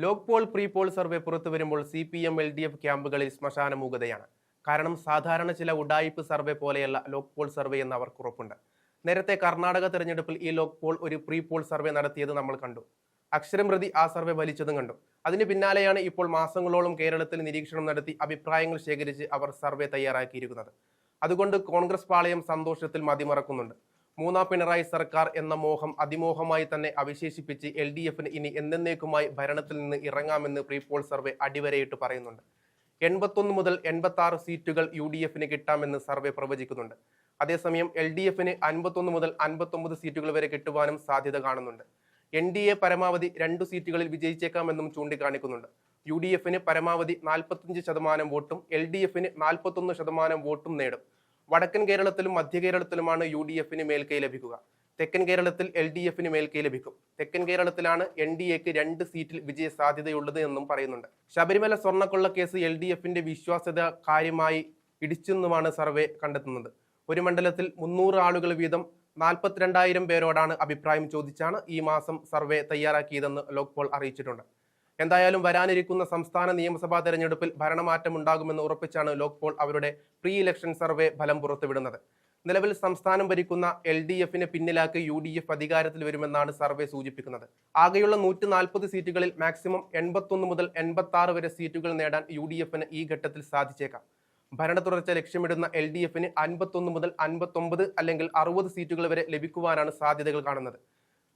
ലോക് Paul pre poll survey പുറത്തു വരുമ്പോൾ CPM LDF ക്യാമ്പുകളിൽ ശ്മശാനമൂകതയാണ്. കാരണം സാധാരണ ചില ഉഡായിപ്പ് സർവേ പോലെയല്ല ലോക് പോൾ സർവേ എന്ന് അവർക്ക് ഉറപ്പുണ്ട്. നേരത്തെ കർണാടക തെരഞ്ഞെടുപ്പിൽ ഈ ലോക് പോൾ ഒരു പ്രീ പോൾ സർവേ നടത്തിയത് നമ്മൾ കണ്ടു. അക്ഷരം പ്രതി ആ സർവേ വലിച്ചതും കണ്ടു. അതിന് പിന്നാലെയാണ് ഇപ്പോൾ മാസങ്ങളോളം കേരളത്തിൽ നിരീക്ഷണം നടത്തി അഭിപ്രായങ്ങൾ ശേഖരിച്ച് അവർ സർവേ തയ്യാറാക്കിയിരിക്കുന്നത്. അതുകൊണ്ട് കോൺഗ്രസ് പാളയം സന്തോഷത്തിൽ മതിമറക്കുന്നുണ്ട്. മൂന്നാം പിണറായി സർക്കാർ എന്ന മോഹം അതിമോഹമായി തന്നെ അവശേഷിപ്പിച്ച് LDFന് ഇനി എന്നേക്കുമായി ഭരണത്തിൽ നിന്ന് ഇറങ്ങാമെന്ന് പ്രീ പോൾ സർവേ അടിവരയിട്ട് പറയുന്നുണ്ട്. 81 മുതൽ 86 സീറ്റുകൾ UDFന് കിട്ടാമെന്ന് സർവേ പ്രവചിക്കുന്നുണ്ട്. അതേസമയം LDFന് 51 മുതൽ 59 സീറ്റുകൾ വരെ കിട്ടുവാനും സാധ്യത കാണുന്നുണ്ട്. NDA പരമാവധി 2 സീറ്റുകളിൽ വിജയിച്ചേക്കാമെന്നും ചൂണ്ടിക്കാണിക്കുന്നുണ്ട്. UDFന് പരമാവധി 45% വോട്ടും LDFന് 41% വോട്ടും നേടും. വടക്കൻ കേരളത്തിലും മധ്യ കേരളത്തിലുമാണ് UDFന് മേൽക്കൈ ലഭിക്കുക. തെക്കൻ കേരളത്തിൽ LDFന് മേൽക്കൈ ലഭിക്കും. തെക്കൻ കേരളത്തിലാണ് NDAക്ക് 2 സീറ്റിൽ വിജയ സാധ്യതയുള്ളത് എന്നും പറയുന്നുണ്ട്. ശബരിമല സ്വർണ്ണക്കൊള്ള കേസ് LDFന്റെ വിശ്വാസ്യത കാര്യമായി ഇടിച്ചെന്നുമാണ് സർവേ കണ്ടെത്തുന്നത്. ഒരു മണ്ഡലത്തിൽ 300 ആളുകൾ വീതം 42,000 പേരോടാണ് അഭിപ്രായം ചോദിച്ചാണ് ഈ മാസം സർവേ തയ്യാറാക്കിയതെന്ന് ലോക് പോൾ അറിയിച്ചിട്ടുണ്ട്. എന്തായാലും വരാനിരിക്കുന്ന സംസ്ഥാന നിയമസഭാ തെരഞ്ഞെടുപ്പിൽ ഭരണമാറ്റം ഉണ്ടാകുമെന്ന് ഉറപ്പിച്ചാണ് ലോക് പോൾ അവരുടെ പ്രീ ഇലക്ഷൻ സർവേ ഫലം പുറത്തുവിടുന്നത്. നിലവിൽ സംസ്ഥാനം ഭരിക്കുന്ന LDFനെ പിന്നിലാക്കി UDF അധികാരത്തിൽ വരുമെന്നാണ് സർവേ സൂചിപ്പിക്കുന്നത്. ആകെയുള്ള 140 സീറ്റുകളിൽ മാക്സിമം 81 മുതൽ 86 വരെ സീറ്റുകൾ നേടാൻ UDFന് ഈ ഘട്ടത്തിൽ സാധിച്ചേക്കാം. ഭരണ തുടർച്ച ലക്ഷ്യമിടുന്ന LDFന് 51 മുതൽ 59 അല്ലെങ്കിൽ 60 സീറ്റുകൾ വരെ ലഭിക്കുവാനാണ് സാധ്യതകൾ കാണുന്നത്.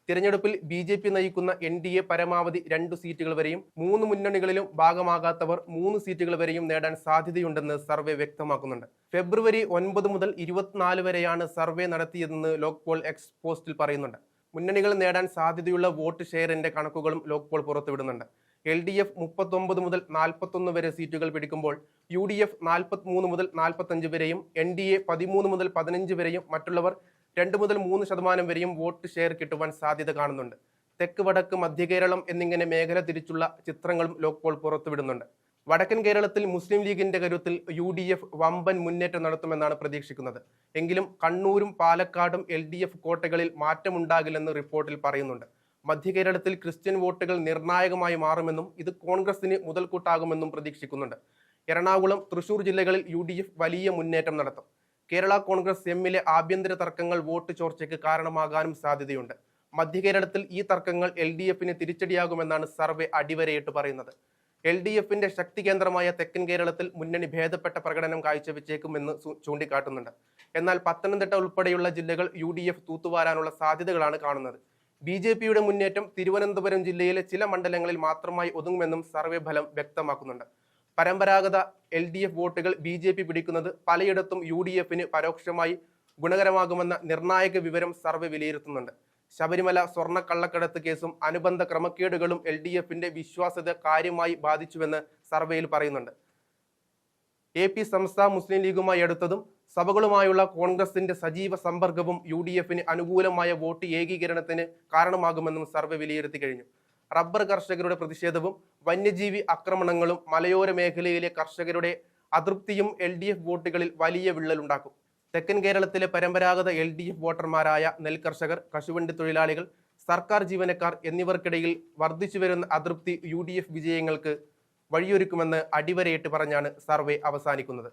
തിരഞ്ഞെടുപ്പിൽ BJP നയിക്കുന്ന NDA പരമാവധി 2 സീറ്റുകൾ വരെയും 3 മുന്നണികളിലും ഭാഗമാകാത്തവർ 3 സീറ്റുകൾ വരെയും നേടാൻ സാധ്യതയുണ്ടെന്ന് സർവേ വ്യക്തമാക്കുന്നുണ്ട്. ഫെബ്രുവരി 9 മുതൽ 24 വരെയാണ് സർവേ നടത്തിയതെന്ന് ലോക് പോൾ എക്സ് പോസ്റ്റിൽ പറയുന്നുണ്ട്. മുന്നണികൾ നേടാൻ സാധ്യതയുള്ള വോട്ട് ഷെയറിന്റെ കണക്കുകളും ലോക് പോൾ പുറത്തുവിടുന്നുണ്ട്. LDF 39 മുതൽ 41 വരെ സീറ്റുകൾ പിടിക്കുമ്പോൾ UDF 43 മുതൽ 45 വരെയും NDA 13 മുതൽ 15 വരെയും മറ്റുള്ളവർ 2 മുതൽ 3% വരെയും വോട്ട് ഷെയർ കിട്ടുവാൻ സാധ്യത കാണുന്നുണ്ട്. തെക്ക് വടക്ക് മധ്യകേരളം എന്നിങ്ങനെ മേഖല തിരിച്ചുള്ള ചിത്രങ്ങളും ലോക് പോൾ പുറത്തുവിടുന്നുണ്ട്. വടക്കൻ കേരളത്തിൽ മുസ്ലിം ലീഗിന്റെ കരുത്തിൽ UDF വമ്പൻ മുന്നേറ്റം നടത്തുമെന്നാണ് പ്രതീക്ഷിക്കുന്നത്. എങ്കിലും കണ്ണൂരും പാലക്കാടും LDF കോട്ടകളിൽ മാറ്റമുണ്ടാകില്ലെന്ന് റിപ്പോർട്ടിൽ പറയുന്നുണ്ട്. മധ്യകേരളത്തിൽ ക്രിസ്ത്യൻ വോട്ടുകൾ നിർണായകമായി മാറുമെന്നും ഇത് കോൺഗ്രസിന് മുതൽക്കൂട്ടാകുമെന്നും പ്രതീക്ഷിക്കുന്നുണ്ട്. എറണാകുളം, തൃശൂർ ജില്ലകളിൽ UDF വലിയ മുന്നേറ്റം നടത്തും. കേരള കോൺഗ്രസ് എമ്മിലെ ആഭ്യന്തര തർക്കങ്ങൾ വോട്ട് ചോർച്ചയ്ക്ക് കാരണമാകാനും സാധ്യതയുണ്ട്. മധ്യകേരളത്തിൽ ഈ തർക്കങ്ങൾ LDFന് തിരിച്ചടിയാകുമെന്നാണ് സർവേ അടിവരയിട്ട് പറയുന്നത്. LDFന്റെ ശക്തി കേന്ദ്രമായ തെക്കൻ കേരളത്തിൽ മുന്നണി ഭേദപ്പെട്ട പ്രകടനം കാഴ്ചവെച്ചേക്കുമെന്ന് ചൂണ്ടിക്കാട്ടുന്നുണ്ട്. എന്നാൽ പത്തനംതിട്ട ഉൾപ്പെടെയുള്ള ജില്ലകൾ UDF തൂത്തുവാരാനുള്ള സാധ്യതകളാണ് കാണുന്നത്. BJPയുടെ മുന്നേറ്റം തിരുവനന്തപുരം ജില്ലയിലെ ചില മണ്ഡലങ്ങളിൽ മാത്രമായി ഒതുങ്ങുമെന്നും സർവേ ഫലം വ്യക്തമാക്കുന്നുണ്ട്. പരമ്പരാഗത LDF വോട്ടുകൾ BJP പിടിക്കുന്നത് പലയിടത്തും UDFന് പരോക്ഷമായി ഗുണകരമാകുമെന്ന നിർണായക വിവരം സർവേ വിലയിരുത്തുന്നുണ്ട്. ശബരിമല സ്വർണ്ണക്കള്ളക്കടത്ത് കേസും അനുബന്ധ ക്രമക്കേടുകളും LDFന്റെ വിശ്വാസ്യത കാര്യമായി ബാധിച്ചുവെന്ന് സർവേയിൽ പറയുന്നുണ്ട്. AP സംസ്ഥാന മുസ്ലിം ലീഗുമായി അടുത്തതും സഭകളുമായുള്ള കോൺഗ്രസിന്റെ സജീവ സമ്പർക്കവും UDFന് അനുകൂലമായ വോട്ട് ഏകീകരണത്തിന് കാരണമാകുമെന്നും സർവേ വിലയിരുത്തി കഴിഞ്ഞു. റബ്ബർ കർഷകരുടെ പ്രതിഷേധവും വന്യജീവി ആക്രമണങ്ങളും മലയോര മേഖലയിലെ കർഷകരുടെ അതൃപ്തിയും LDF വോട്ടുകളിൽ വലിയ വിള്ളലുണ്ടാക്കും. തെക്കൻ കേരളത്തിലെ പരമ്പരാഗത LDF വോട്ടർമാരായ നെൽകർഷകർ, കശുവണ്ടി തൊഴിലാളികൾ, സർക്കാർ ജീവനക്കാർ എന്നിവർക്കിടയിൽ വർദ്ധിച്ചുവരുന്ന അതൃപ്തി UDF വിജയങ്ങൾക്ക് വഴിയൊരുക്കുമെന്ന് അടിവരയിട്ട് പറഞ്ഞാണ് സർവേ അവസാനിക്കുന്നത്.